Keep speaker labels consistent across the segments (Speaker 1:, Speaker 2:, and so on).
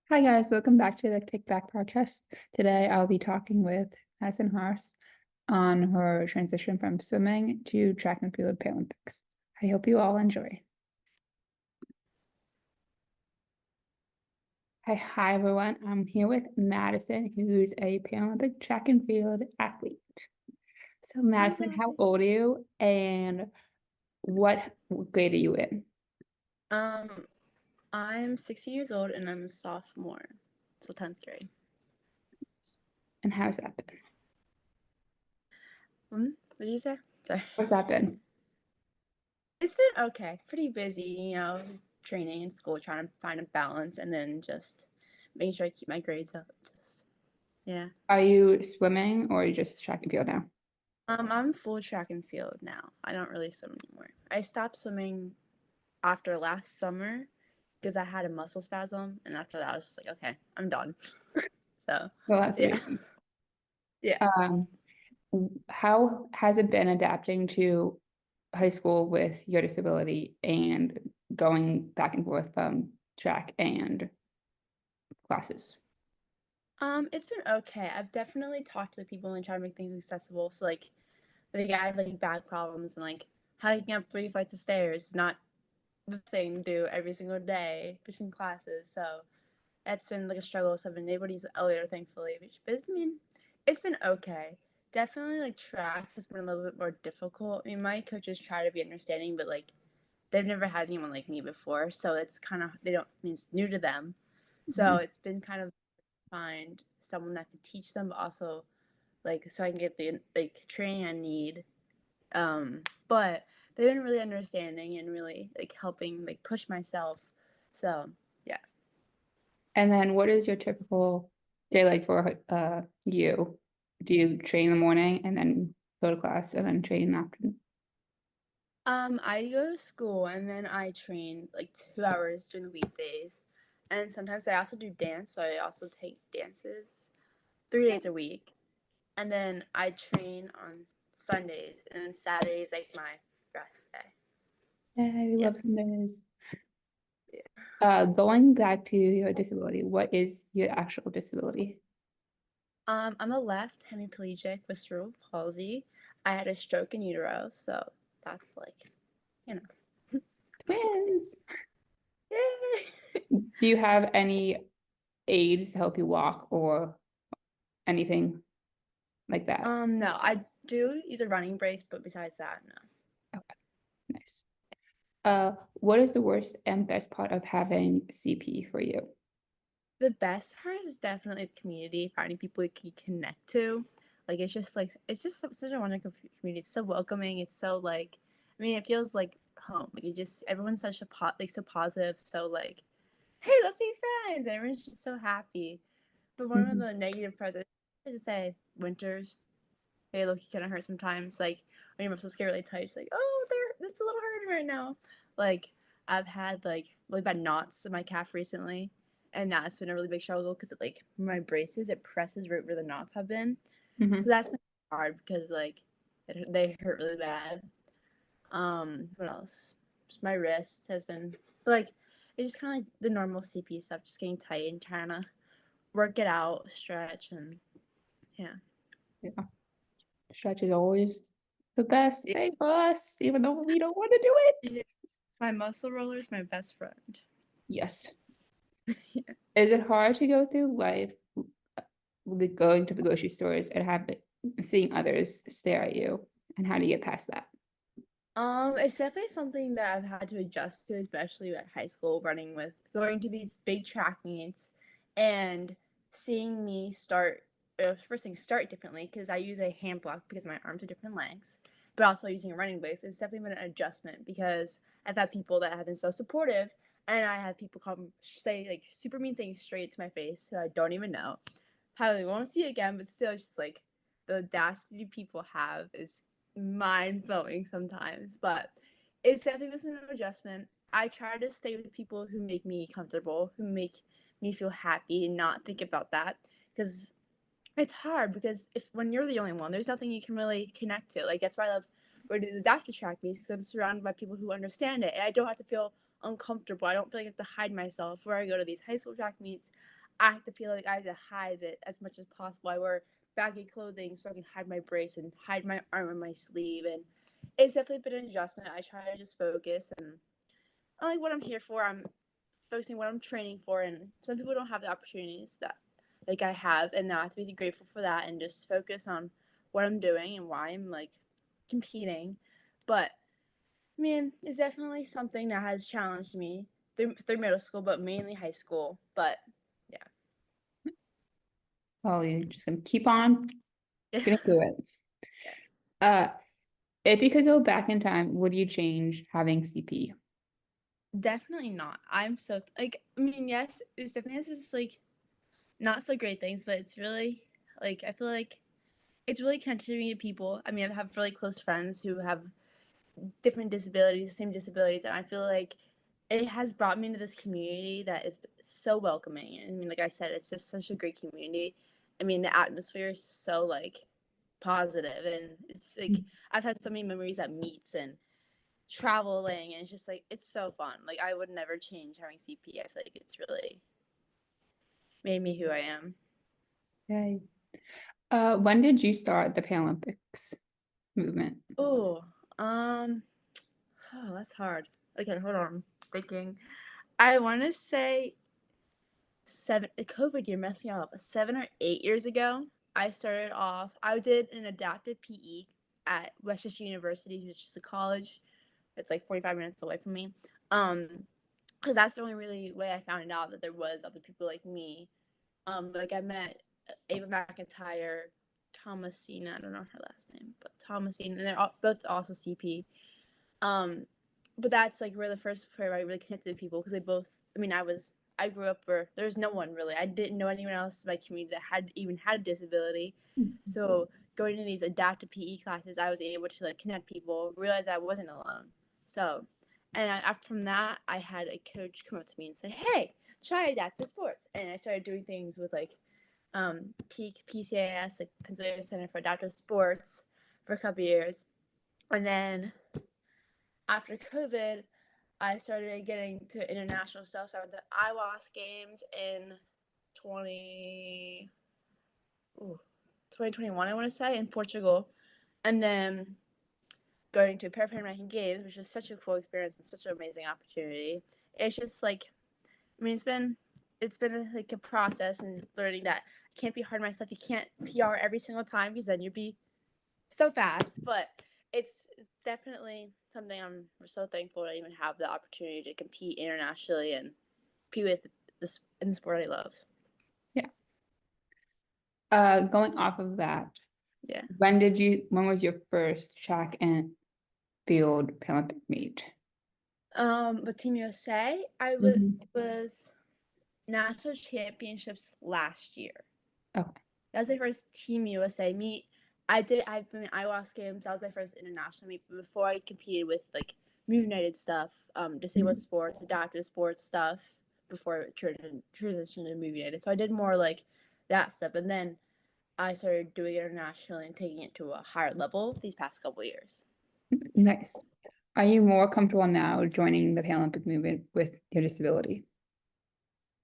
Speaker 1: Hi guys, welcome back to the Kickback podcast. Today I'll be talking with Madison Haas on her transition from swimming to track and field Paralympics. I hope you all enjoy. Hi everyone. I'm here with Madison, who's a Paralympic track and field athlete. So
Speaker 2: Hi
Speaker 1: Madison, how
Speaker 2: guys.
Speaker 1: old are you and what grade are you in?
Speaker 2: Um, I'm 16 years old and I'm a sophomore, so 10th grade.
Speaker 1: And how's that been?
Speaker 2: What did you say? Sorry.
Speaker 1: What's that been?
Speaker 2: It's been okay. Pretty busy, training in school, trying to find a balance, and then just making sure I keep my grades up. Yeah.
Speaker 1: Are you swimming or are you just track and field now?
Speaker 2: I'm full track and field now. I don't really swim anymore. I stopped swimming after last summer because I had a muscle spasm, and after that, I was just like, okay, I'm done. So,
Speaker 1: Well, that's
Speaker 2: yeah.
Speaker 1: amazing.
Speaker 2: Yeah.
Speaker 1: Um, how has it been adapting to high school with your disability and going back and forth from track and classes?
Speaker 2: It's been okay. I've definitely talked to people and tried to make things accessible. So like I had like back problems and like hiking up 3 flights of stairs is not the thing to do every single day between classes. So that's been like a struggle. So I've been able to use the elevator thankfully, which but it's been okay. Definitely like track has been a little bit more difficult. I mean my coaches try to be understanding, but like they've never had anyone like me before. So it's kind of they don't I mean it's new to them. So
Speaker 1: Mhm.
Speaker 2: it's been kind of find someone that can teach them, but also like so I can get the like training I need. But they've been really understanding and really like helping like push myself. So yeah.
Speaker 1: And then what is your typical day like for you? Do you train in the morning and then go to class and then train in the afternoon?
Speaker 2: I go to school and then I train like 2 hours during the weekdays. And sometimes I also do dance, so I also take dances 3 days a week. And then I train on Sundays and then Saturdays like my rest day.
Speaker 1: Yeah, I
Speaker 2: Yeah.
Speaker 1: love Sundays.
Speaker 2: Yeah.
Speaker 1: Going back to your disability, what is your actual disability?
Speaker 2: I'm a left hemiplegic with cerebral palsy. I had a stroke in utero, so that's like, you know.
Speaker 1: Twins.
Speaker 2: Yay!
Speaker 1: Do you have any aids to help you walk or anything like that?
Speaker 2: No, I do use a running brace, but besides that, no.
Speaker 1: Okay, nice. What is the worst and best part of having CP for you?
Speaker 2: The best part is definitely the community, finding people you can connect to. Like it's just such a wonderful community. It's so welcoming. It's so like, I mean, it feels like home. Like it just everyone's such a like so positive. So like, hey, let's be friends, and everyone's just so happy. But one of
Speaker 1: Mhm.
Speaker 2: the negative parts, I have to say, winters, they look kind of hurt sometimes. Like when your muscles get really tight, it's like, oh, it's a little hurting right now. Like I've had like really bad knots in my calf recently, and that's been a really big struggle because it like my braces it presses right where the knots have been. So
Speaker 1: Mhm.
Speaker 2: that's been hard because like they hurt really bad. What else? Just my wrist has been, but like it's just kind of like the normal CP stuff, just getting tight and trying to work it out, stretch, and yeah.
Speaker 1: Yeah, stretch is always the best
Speaker 2: Yeah.
Speaker 1: thing for us, even though we don't want to do it.
Speaker 2: Yeah. My muscle roller is my best friend.
Speaker 1: Yes.
Speaker 2: Yeah.
Speaker 1: Is it hard to go through life, like going to the grocery stores and seeing others stare at you, and how do you get past that?
Speaker 2: It's definitely something that I've had to adjust to, especially at high school, running with going to these big track meets and seeing me start first thing start differently because I use a hand block because my arms are different lengths, but also using a running base. It's definitely been an adjustment because I've had people that have been so supportive, and I have people come say like super mean things straight to my face, so I don't even know. Probably won't see again, but still, it's just like the audacity people have is mind blowing sometimes, but it's definitely been an adjustment. I try to stay with people who make me comfortable, who make me feel happy, and not think about that because it's hard. Because if when you're the only one, there's nothing you can really connect to. Like that's why I love going to the doctor track meets because I'm surrounded by people who understand it, and I don't have to feel uncomfortable. I don't feel like I have to hide myself. Where I go to these high school track meets, I have to feel like I have to hide it as much as possible. I wear baggy clothing so I can hide my brace and hide my arm on my sleeve, and it's definitely been an adjustment. I try to just focus and I like what I'm here for. I'm focusing what I'm training for, and some people don't have the opportunities that like I have, and I have to be grateful for that and just focus on what I'm doing and why I'm like competing. But I mean, it's definitely something that has challenged me through middle school, but mainly high school. But
Speaker 1: Well, you're just gonna keep on
Speaker 2: yeah.
Speaker 1: gonna do it.
Speaker 2: Yeah.
Speaker 1: Uh, if you could go back in time, would you change having CP?
Speaker 2: Definitely not. I'm so like I mean, yes, it's definitely has just like not so great things, but it's really like I feel like it's really connected me to people. I mean, I have really close friends who have different disabilities, same disabilities, and I feel like it has brought me into this community that is so welcoming. I mean, like I said, it's just such a great community. I mean, the atmosphere is so like positive, and it's like I've had so many memories at meets and traveling, and it's just like it's so fun. Like I would never change having CP. I feel like it's really made me who I am.
Speaker 1: Okay. When did you start the Paralympics movement?
Speaker 2: Oh, um, oh, that's hard. Okay, hold on. Thinking. I want to say the COVID year messed me up. 7 or 8 years ago, I started off. I did an adaptive PE at Westchester University, which is just a college. It's like 45 minutes away from me. Um, because that's the only really way I found out that there was other people like me. Like I met Ava McIntyre, Thomasina. I don't know her last name, but Thomasina, and they're both also CP. Um, but that's like where the first where I really connected with people because they both. I mean, I grew up where there's no one really. I didn't know anyone else in my community that had even had a disability. So going to these adaptive PE classes, I was able to like connect people, realize I wasn't alone. So, and after from that, I had a coach come up to me and say, "Hey, try adaptive sports," and I started doing things with like PCAS, like Pennsylvania Center for Adaptive Sports, for a couple years, and then after COVID, I started getting to international stuff. So I went to IWAS games in 20, 2021, I want to say, in Portugal. And then going to Pan American Games, which was such a cool experience and such an amazing opportunity. It's just like, I mean, it's been like a process and learning that I can't be hard on myself. You can't PR every single time because then you'd be so fast, but it's definitely something I'm so thankful to even have the opportunity to compete internationally and compete with this in the sport I love.
Speaker 1: Yeah. Going off of that,
Speaker 2: Yeah.
Speaker 1: when was your first track and field Paralympic meet?
Speaker 2: With Team USA, I
Speaker 1: Mhm.
Speaker 2: was national championships last year.
Speaker 1: Okay.
Speaker 2: That was my first Team USA meet. I've been in IWAS games. That was my first international meet before I competed with like Move United stuff, disabled
Speaker 1: Mhm.
Speaker 2: sports, adaptive sports stuff before it transitioned to Move United. So I did more like that stuff, and then I started doing it internationally and taking it to a higher level these past couple years.
Speaker 1: Nice. Are you more comfortable now joining the Paralympic movement with your disability?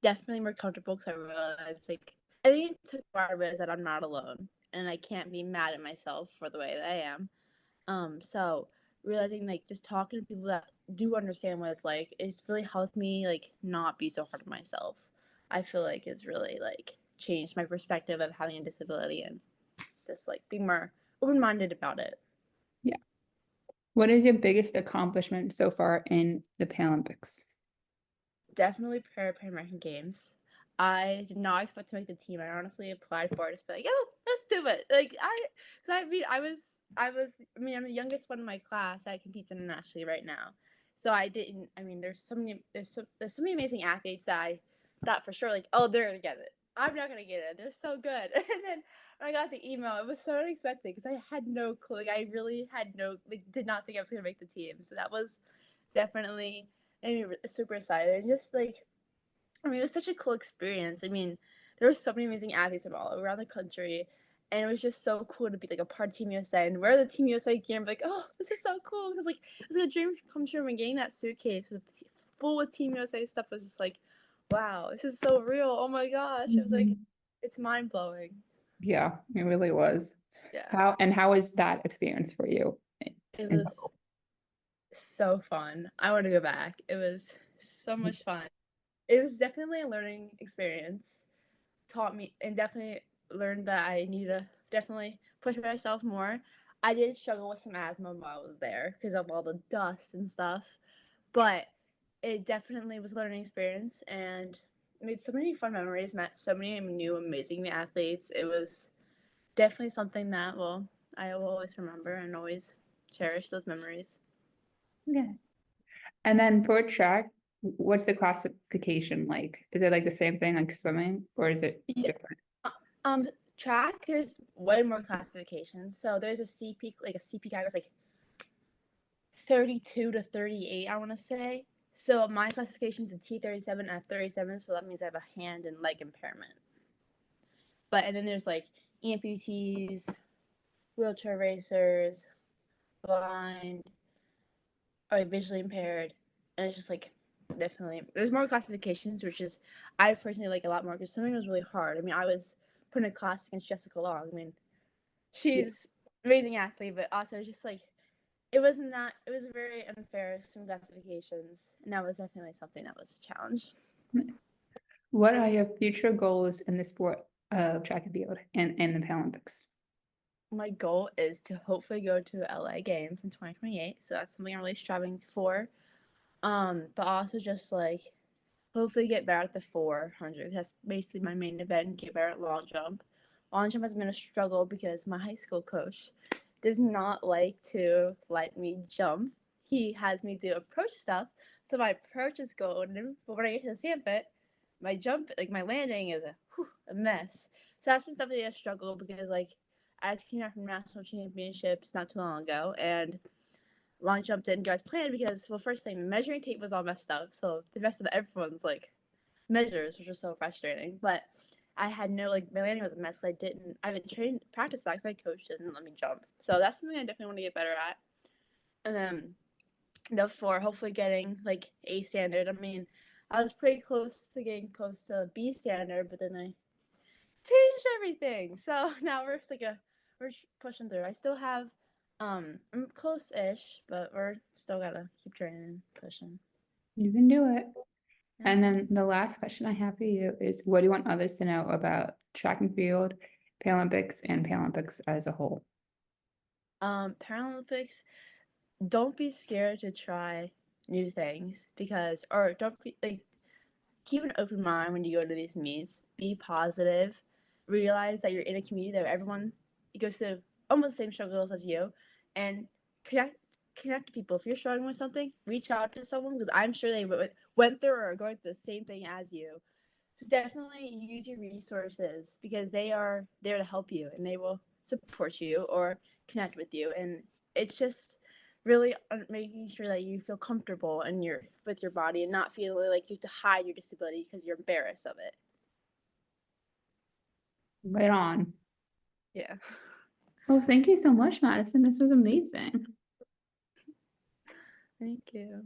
Speaker 2: Definitely more comfortable because I realized like I think it took a while to realize that I'm not alone and I can't be mad at myself for the way that I am. So realizing like just talking to people that do understand what it's like, it's really helped me like not be so hard on myself. I feel like it's really like changed my perspective of having a disability and just like being more open minded about it.
Speaker 1: Yeah. What is your biggest accomplishment so far in the Paralympics?
Speaker 2: Definitely Pan American Games. I did not expect to make the team. I honestly applied for it, just be like, oh, let's do it. Because I mean, I mean, I'm the youngest one in my class that competes internationally right now. So I didn't. I mean, there's so many amazing athletes that I thought for sure, like, oh, they're gonna get it. I'm not gonna get it. They're so good. And then when I got the email, it was so unexpected because I had no clue. Like, I really had no, like, did not think I was gonna make the team. So that was definitely made me super excited. And just like, I mean, it was such a cool experience. I mean, there were so many amazing athletes from all around the country, and it was just so cool to be like a part of Team USA and wear the Team USA gear. And be like, oh, this is so cool because like it was a dream come true when getting that suitcase with full with Team USA stuff was just like, wow, this is so real. Oh my gosh. It was like,
Speaker 1: Mhm.
Speaker 2: it's mind blowing.
Speaker 1: Yeah, it really was.
Speaker 2: Yeah.
Speaker 1: How was that experience for you?
Speaker 2: It
Speaker 1: in
Speaker 2: was so fun. I want to go back. It was so
Speaker 1: total?
Speaker 2: much fun. It was definitely a learning experience. Taught me and definitely learned that I need to definitely push myself more. I did struggle with some asthma while I was there because of all the dust and stuff, but it definitely was a learning experience and made so many fun memories, met so many new amazing athletes. It was definitely something that, well, I will always remember and always cherish those memories.
Speaker 1: Yeah. And then for track, what's the classification like? Is it like the same thing like swimming or is it
Speaker 2: Yeah.
Speaker 1: different?
Speaker 2: Um, Track, there's way more classifications. So there's a CP, like a CP category, like 32 to 38, I want to say. So my classification is a T37, F37, so that means I have a hand and leg impairment. But and then there's like amputees, wheelchair racers, blind, or visually impaired, and it's just like definitely there's more classifications, which is I personally like a lot more because swimming was really hard. I mean, I was put in a class against Jessica Long. I mean,
Speaker 1: Yeah.
Speaker 2: she's amazing athlete, but also just like it wasn't that it was very unfair swim classifications, and that was definitely something that was a challenge.
Speaker 1: Nice. What are your future goals in the sport of track and field and in the Paralympics?
Speaker 2: My goal is to hopefully go to LA Games in 2028, so that's something I'm really striving for. But also just like hopefully get better at the 400. That's basically my main event. Get better at long jump. Long jump has been a struggle because my high school coach does not like to let me jump. He has me do approach stuff, so my approach is golden. But when I get to the sand pit, my jump, like my landing, is a mess. So that's been definitely a struggle because like I just came out from national championships not too long ago, and long jump didn't go as planned because, well, first thing, the measuring tape was all messed up. So the rest of everyone's like measures, which was so frustrating. But I had no, like, my landing was a mess. I haven't trained, practiced that because my coach doesn't let me jump. So that's something I definitely want to get better at. And then the four, hopefully getting like A standard. I mean, I was pretty close to getting close to B standard, but then I changed everything. So now we're pushing through. I still have I'm close-ish, but we're still gotta keep training and pushing.
Speaker 1: You can do it.
Speaker 2: Yeah.
Speaker 1: And then the last question I have for you is what do you want others to know about track and field, Paralympics, and Paralympics as a whole?
Speaker 2: Paralympics, don't be scared to try new things because or don't be like keep an open mind when you go to these meets. Be positive. Realize that you're in a community that everyone goes through almost the same struggles as you, and connect connect to people. If you're struggling with something, reach out to someone because I'm sure they went through or are going through the same thing as you. So definitely use your resources because they are there to help you and they will support you or connect with you. And it's just really making sure that you feel comfortable in your with your body and not feeling like you have to hide your disability because you're embarrassed of it.
Speaker 1: Right on.
Speaker 2: Yeah.
Speaker 1: Well, thank you so much, Madison. This was amazing.
Speaker 2: Thank you.